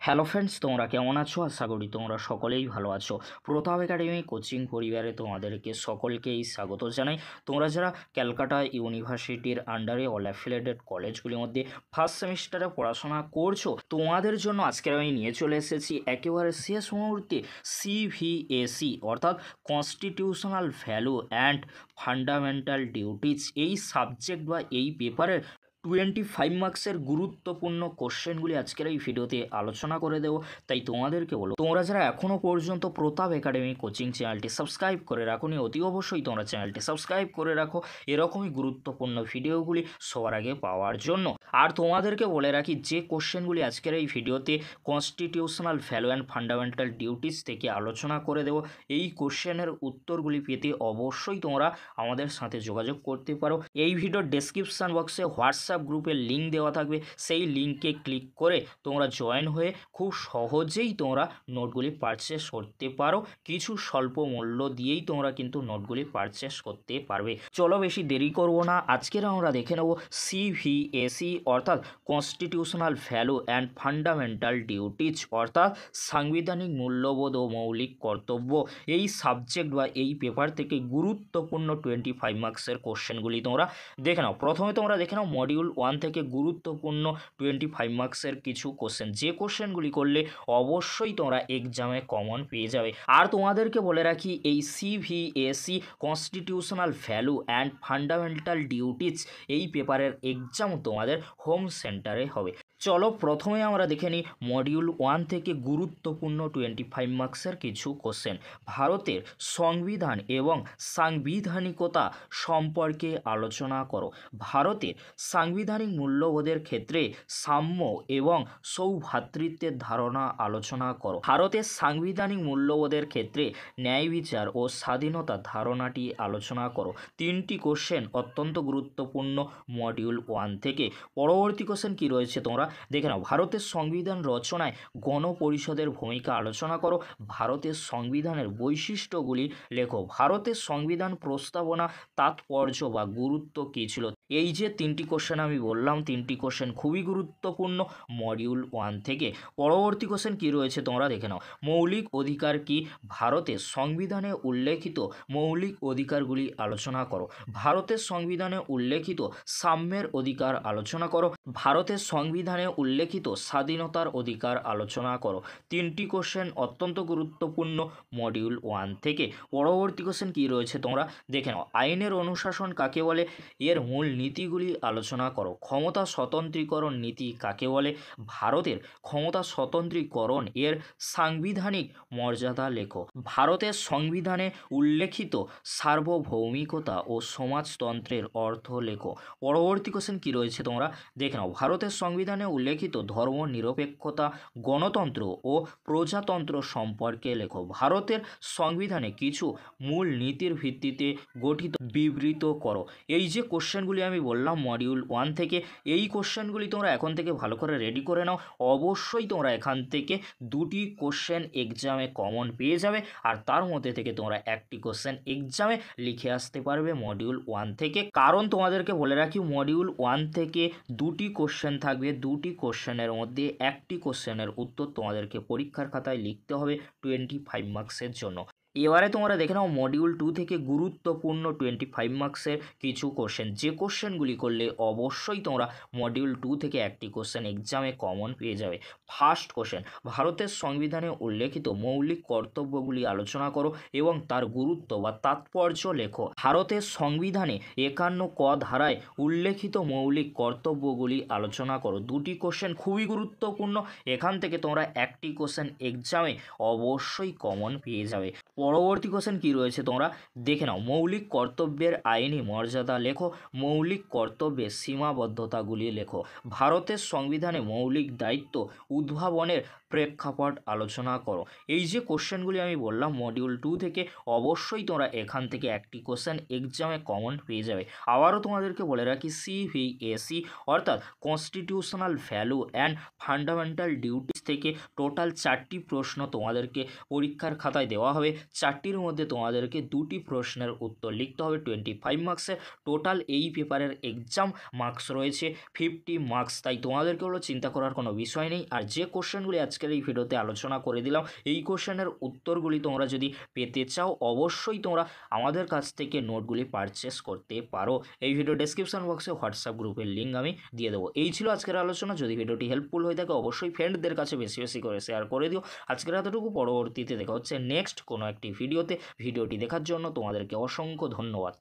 Hello friends, তোমরা কেমন আছো? আশা করি তোমরা সকলেই ভালো আছো। প্রতাপ একাডেমি কোচিং পরিবারে তোমাদেরকে সকলকেই স্বাগত জানাই। তোমরা যারা ক্যালকাটা ইউনিভার্সিটির আন্ডারে অল অ্যাফিলিয়েটেড কলেজগুলির মধ্যে ফার্স্ট সেমিস্টারে পড়াশোনা করছো, তোমাদের জন্য আজকের আমি নিয়ে চলে এসেছি একেবারে শেষ মুহূর্তে সিভিএসি অর্থাৎ constitutional value and fundamental duties এই সাবজেক্ট বা এই পেপারের 25 মার্কসের গুরুত্বপূর্ণ কোশ্চেনগুলি আজকের এই ভিডিওতে আলোচনা করে দেবো। তাই তোমাদেরকে বলো, তোমরা যারা এখনও পর্যন্ত প্রতাপ একাডেমি কোচিং চ্যানেলটি সাবস্ক্রাইব করে রাখোনি, অতি অবশ্যই তোমরা চ্যানেলটি সাবস্ক্রাইব করে রাখো এরকমই গুরুত্বপূর্ণ ভিডিওগুলি সবার আগে পাওয়ার জন্য। আর তোমাদেরকে বলে রাখি, যে কোশ্চেনগুলি আজকের এই ভিডিওতে constitutional value and fundamental duties থেকে আলোচনা করে দেবো, এই কোশ্চেনের উত্তরগুলি পেতে অবশ্যই তোমরা আমাদের সাথে যোগাযোগ করতে পারো। এই ভিডিওর ডেসক্রিপশান বক্সে হোয়াটসঅ্যাপ গ্রুপের লিঙ্ক দেওয়া থাকবে, সেই লিঙ্কে ক্লিক করে তোমরা জয়েন হয়ে খুব সহজেই তোমরা নোটগুলি পারচেস করতে পারো। কিছু স্বল্প মূল্য দিয়েই তোমরা কিন্তু নোটগুলি পারচেস করতে পারবে। চলো বেশি দেরি করব না, আজকের আমরা দেখে নেব সিভিএসি অর্থাৎ constitutional value and fundamental duties অর্থাৎ সাংবিধানিক মূল্যবোধ ও মৌলিক কর্তব্য এই সাবজেক্ট বা এই পেপার থেকে গুরুত্বপূর্ণ 25 মার্কসের কোশ্চেনগুলি তোমরা দেখে নাও। প্রথমে তোমরা দেখে নাও মডিউল 1 থেকে গুরুত্বপূর্ণ 25 মার্কসের কিছু কোশ্চেন, যে কোশ্চেনগুলি করলে অবশ্যই তোমরা এক্সামে কমন পেয়ে যাবে। আর তোমাদেরকে বলে রাখি, এই সিভিএসি constitutional value and fundamental duties এই পেপারের এক্সাম তোমাদের হোম সেন্টারে হবে। চলো প্রথমে আমরা দেখে নিই মডিউল 1 থেকে গুরুত্বপূর্ণ 25 মার্কসের কিছু কোশ্চেন। ভারতের সংবিধান এবং সাংবিধানিকতা সম্পর্কে আলোচনা করো। ভারতের সাংবিধানিক মূল্যবোধের ক্ষেত্রে সাম্য এবং সৌভ্রাতৃত্বের ধারণা আলোচনা করো। ভারতের সাংবিধানিক মূল্যবোধের ক্ষেত্রে ন্যায় বিচার ও স্বাধীনতার ধারণাটি আলোচনা করো। 3টি কোশ্চেন অত্যন্ত গুরুত্বপূর্ণ মডিউল 1 থেকে। পরবর্তী কোশ্চেন কি রয়েছে তোমরা দেখে নাও। ভারতের সংবিধান রচনায় গণপরিষদের ভূমিকা আলোচনা করো। ভারতের সংবিধানের বৈশিষ্ট্যগুলি লেখো। ভারতের সংবিধান প্রস্তাবনা তাৎপর্য বা গুরুত্ব কী ছিল। এই যে 3টি কোশ্চেন আমি বললাম, 3টি কোশ্চেন খুবই গুরুত্বপূর্ণ মডিউল 1 থেকে। পরবর্তী কোশ্চেন কি রয়েছে তোমরা দেখে নাও। মৌলিক অধিকার কি? ভারতের সংবিধানে উল্লেখিত মৌলিক অধিকারগুলি আলোচনা করো। ভারতের সংবিধানে উল্লেখিত সাম্যের অধিকার আলোচনা করো। ভারতের সংবিধানে উল্লেখিত স্বাধীনতার অধিকার আলোচনা করো। 3টি কোশ্চেন অত্যন্ত গুরুত্বপূর্ণ মডিউল 1 থেকে। পরবর্তী কোশ্চেন কি রয়েছে তোমরা দেখে নাও। আইনের অনুশাসন কাকে বলে? এর মূল নীতিগুলি আলোচনা করো। ক্ষমতা স্বতন্ত্রীকরণ নীতি কাকে বলে? ভারতের ক্ষমতা স্বতন্ত্রীকরণ এর সাংবিধানিক মর্যাদা লেখো। ভারতের সংবিধানে উল্লেখিত সার্বভৌমিকতা ও সমাজতন্ত্রের অর্থ লেখো। পরবর্তী কোশ্চেন কি রয়েছে তোমরা দেখে নাও। ভারতের সংবিধানে উল্লেখিত ধর্ম নিরপেক্ষতা, গণতন্ত্র ও প্রজাতন্ত্র সম্পর্কে লেখো। ভারতের সংবিধানে কিছু মূল নীতির ভিত্তিতে গঠিত বিবৃত করো। এই যে কোশ্চেনগুলি আমি বললাম মডিউল 1 থেকে, এই কোশ্চেনগুলি তোমরা এখন থেকে ভালো করে রেডি করে নাও। অবশ্যই তোমরা এখান থেকে 2টি কোশ্চেন এক্সামে কমন পেয়ে যাবে, আর তার মধ্যে থেকে তোমরা 1টি কোশ্চেন এক্সামে লিখে আসতে পারবে মডিউল 1 থেকে। কারণ তোমাদেরকে বলে রাখি, মডিউল 1 থেকে 2টি কোশ্চেন থাকবে। 2টি কোশ্চেনের মধ্যে 1টি কোশ্চেনের উত্তর তোমাদেরকে পরীক্ষার খাতায় লিখতে হবে 25 মার্কসের জন্য। এবারে তোমরা দেখে নাও মডিউল 2 থেকে গুরুত্বপূর্ণ 25 মার্কসের কিছু কোশ্চেন, যে কোশ্চেনগুলি করলে অবশ্যই তোমরা মডিউল 2 থেকে 1টি কোশ্চেন এক্সামে কমন পেয়ে যাবে। ফার্স্ট কোশ্চেন, ভারতের সংবিধানে উল্লেখিত মৌলিক কর্তব্যগুলি আলোচনা করো এবং তার গুরুত্ব বা তাৎপর্য লেখো। ভারতের সংবিধানে 51 ক ধারায় উল্লেখিত মৌলিক কর্তব্যগুলি আলোচনা করো। 2টি কোশ্চেন খুবই গুরুত্বপূর্ণ, এখান থেকে তোমরা 1টি কোশ্চেন এক্সামে অবশ্যই কমন পেয়ে যাবে। পরবর্তী কোশ্চেন কি রয়েছে তোমরা দেখে নাও। মৌলিক কর্তব্যের আইনি মর্যাদা লেখো। মৌলিক কর্তব্যের সীমাবদ্ধতাগুলি লেখো। ভারতের সংবিধানে মৌলিক দায়িত্ব উদ্ভাবনের প্রেক্ষাপট আলোচনা করো। এই যে কোশ্চেনগুলি আমি বললাম মডিউল 2 থেকে, অবশ্যই তোমরা এখান থেকে 1টি কোশ্চেন এক্সামে কমন পেয়ে যাবে। আবারও তোমাদেরকে বলে রাখি, সিভিএসি অর্থাৎ constitutional value and fundamental duties থেকে টোটাল 4টি প্রশ্ন তোমাদেরকে পরীক্ষার খাতায় দেওয়া হবে। 4টির মধ্যে তোমাদেরকে 2টি প্রশ্নের উত্তর লিখতে হবে 25 মার্কসের। টোটাল এই পেপারের এক্সাম মার্কস রয়েছে 50 মার্কস, তাই তোমাদেরকে হলো চিন্তা করার কোনো বিষয় নেই। আর যে কোশ্চেনগুলি আজকের এই ভিডিওতে আলোচনা করে দিলাম, এই কোশ্চেনের উত্তরগুলি তোমরা যদি পেতে চাও অবশ্যই তোমরা আমাদের কাছ থেকে নোটগুলি পারচেস করতে পারো। এই ভিডিও ডেসক্রিপশন বক্সে হোয়াটসঅ্যাপ গ্রুপের লিঙ্ক আমি দিয়ে দেবো। এই ছিল আজকের আলোচনা। যদি ভিডিওটি হেল্পফুল হয়ে থাকে অবশ্যই ফ্রেন্ডদের কাছে বেশি বেশি করে শেয়ার করে দিও। আজকের এতটুকু, পরবর্তীতে দেখা হচ্ছে নেক্সট কোনো একটি ভিডিওতে। ভিডিওটি দেখার জন্য তোমাদেরকে অসংখ্য ধন্যবাদ।